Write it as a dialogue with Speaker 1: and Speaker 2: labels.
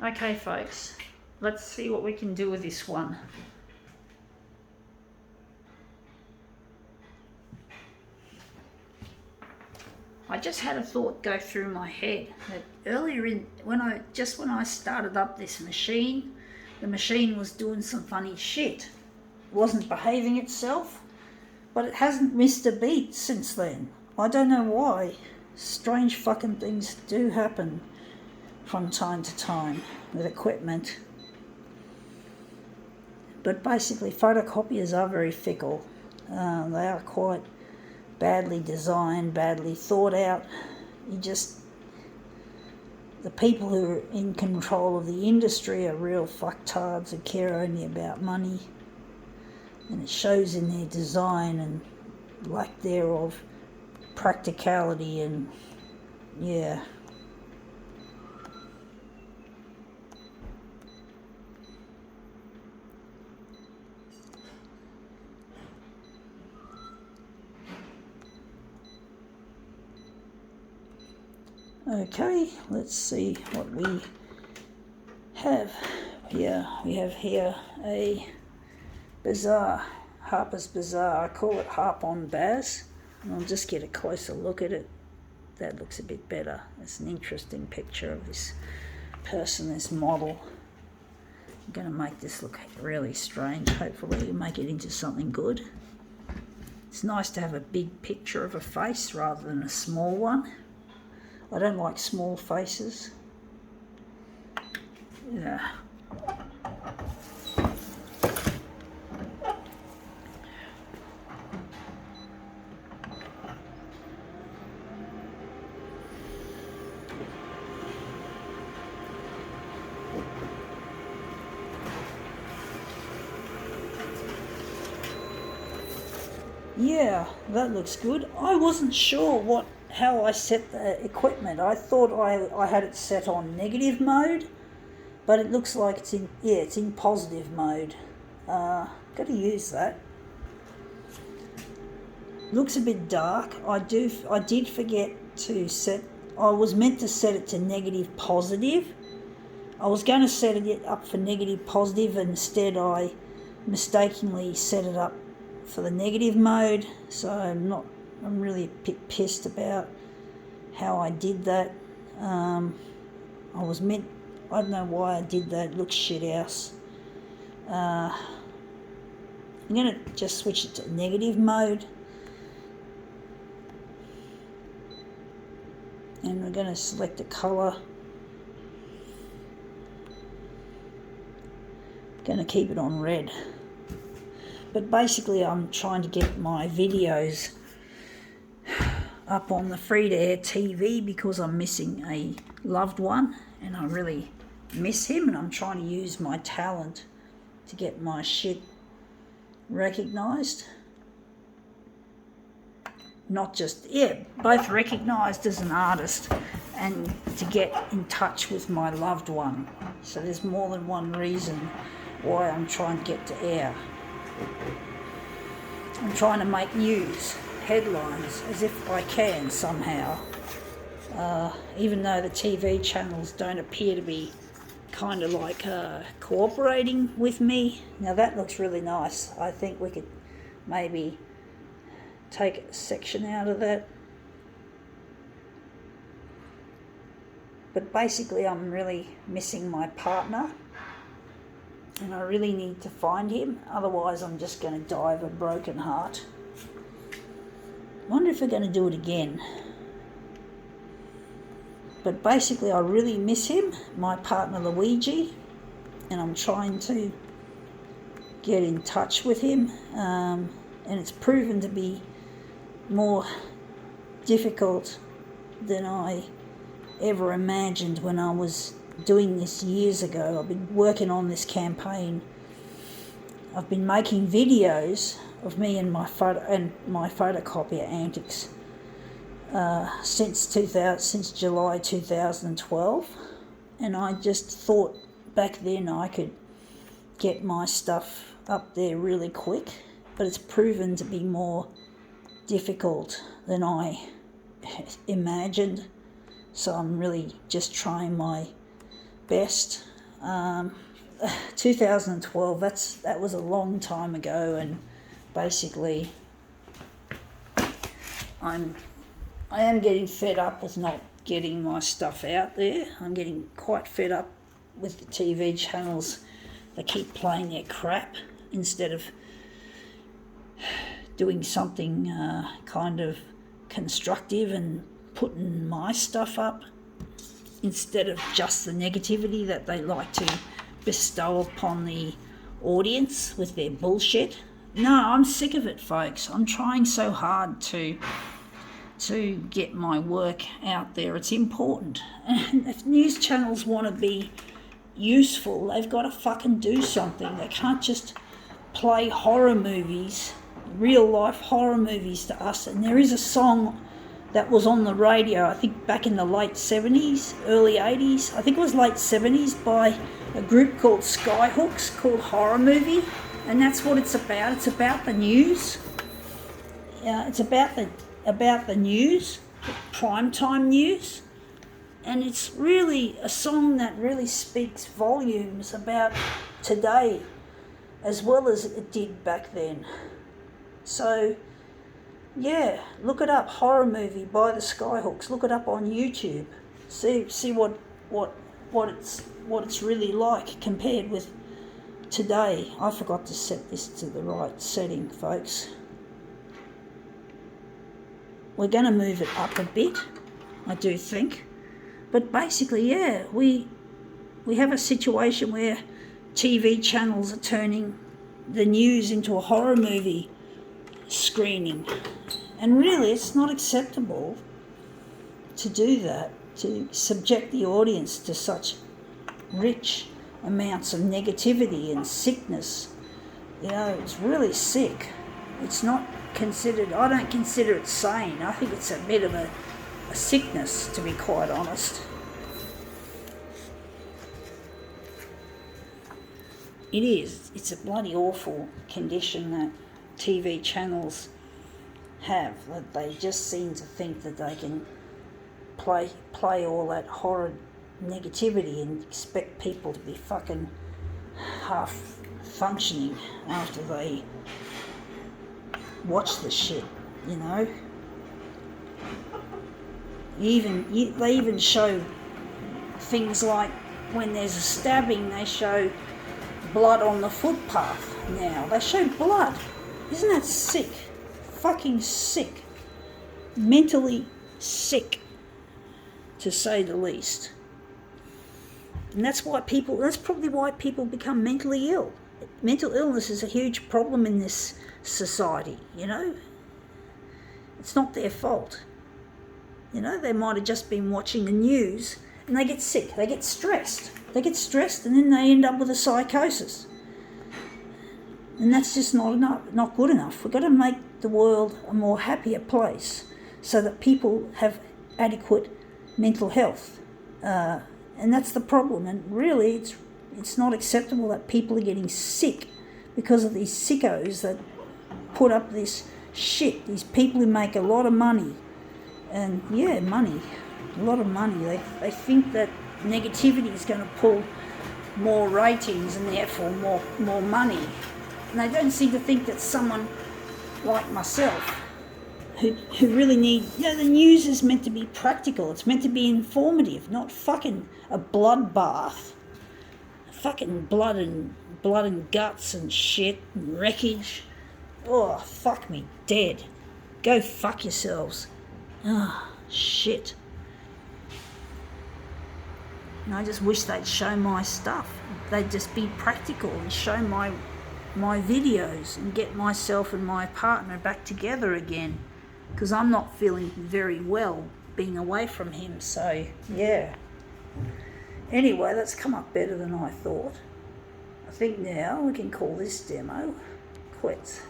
Speaker 1: Okay folks, let's see what we can do with this one. I just had a thought go through my head that earlier when I started up this machine, the machine was doing some funny shit. It wasn't behaving itself, but it hasn't missed a beat since then. I don't know why. Strange fucking things do happen from time to time with equipment. But basically photocopiers are very fickle. They are quite badly designed, badly thought out. The people who are in control of the industry are real fucktards who care only about money, and it shows in their design and lack thereof practicality. And yeah, okay, let's see what we have here. We have here a Bazaar, Harper's Bazaar. I call it Harp On Baz, and I'll just get a closer look at it. That looks a bit better. It's an interesting picture of this person, this model. I'm going to make this look really strange. Hopefully you make it into something good. It's nice to have a big picture of a face rather than a small one. I don't like small faces. Yeah. Yeah, that looks good. I wasn't sure how I set the equipment. I thought I had it set on negative mode, but it looks like it's in positive mode. Got to use that. Looks a bit dark. I did forget to set. I was meant to set it to negative positive. I was going to set it up for negative positive, and instead I mistakenly set it up for the negative mode. So I'm really a bit pissed about how I did that. I don't know why I did that. It looks shit house. I'm going to just switch it to negative mode. And we're going to select a colour. Going to keep it on red. But basically I'm trying to get my videos up on the free-to-air TV because I'm missing a loved one and I really miss him, and I'm trying to use my talent to get my shit recognised. Not just, both recognised as an artist and to get in touch with my loved one. So there's more than one reason why I'm trying to get to air. I'm trying to make news, headlines, as if I can somehow. Even though the TV channels don't appear to be kind of like cooperating with me. Now that looks really nice. I think we could maybe take a section out of that. But basically I'm really missing my partner, and I really need to find him, otherwise I'm just going to die of a broken heart. Wonder if we're going to do it again. But basically I really miss him, my partner Luigi, and I'm trying to get in touch with him, and it's proven to be more difficult than I ever imagined when I was doing this years ago. I've been working on this campaign. I've been making videos of me and my photocopier antics since July 2012, and I just thought back then I could get my stuff up there really quick, but it's proven to be more difficult than I imagined. So I'm really just trying my best. 2012, that was a long time ago, and basically I am getting fed up with not getting my stuff out there. I'm getting quite fed up with the TV channels. They keep playing their crap instead of doing something kind of constructive and putting my stuff up instead of just the negativity that they like to bestow upon the audience with their bullshit. No, I'm sick of it, folks. I'm trying so hard to get my work out there. It's important. And if news channels want to be useful, they've got to fucking do something. They can't just play horror movies, real life horror movies to us. And there is a song that was on the radio, I think back in the late 70s, early 80s. I think it was late 70s, by a group called Skyhooks, called Horror Movie. And that's what it's about. It's about the news. It's about the news, the primetime news. And it's really a song that really speaks volumes about today as well as it did back then. So, yeah, look it up, Horror Movie by the Skyhooks. Look it up on YouTube. See what it's really like compared with today. I forgot to set this to the right setting, folks. We're going to move it up a bit, I do think. But basically, yeah, we have a situation where TV channels are turning the news into a horror movie screening. And really, it's not acceptable to do that, to subject the audience to such rich amounts of negativity and sickness. You know, it's really sick. It's not considered, I don't consider it sane. I think it's a bit of a sickness, to be quite honest. It is. It's a bloody awful condition that TV channels have. That they just seem to think that they can play all that horrid negativity and expect people to be fucking half functioning after they watch the shit, you know. They even show things like when there's a stabbing, they show blood on the footpath now. They show blood. Isn't that sick? Fucking sick. Mentally sick, to say the least. And that's probably why people become mentally ill. Mental illness is a huge problem in this society, you know. It's not their fault. You know, they might have just been watching the news and they get sick, they get stressed. They get stressed and then they end up with a psychosis. And that's just not good enough. We've got to make the world a more happier place so that people have adequate mental health. And that's the problem. And really, it's not acceptable that people are getting sick because of these sickos that put up this shit. These people who make a lot of money. And yeah, money. A lot of money. They think that negativity is going to pull more ratings and therefore more money. And they don't seem to think that someone like myself, who really need, you know, the news is meant to be practical. It's meant to be informative, not fucking a bloodbath. Fucking blood and guts and shit and wreckage. Oh, fuck me dead. Go fuck yourselves. Ah, shit. And I just wish they'd show my stuff. They'd just be practical and show my videos and get myself and my partner back together again. Because I'm not feeling very well being away from him, so yeah. Anyway, that's come up better than I thought. I think now we can call this demo quits.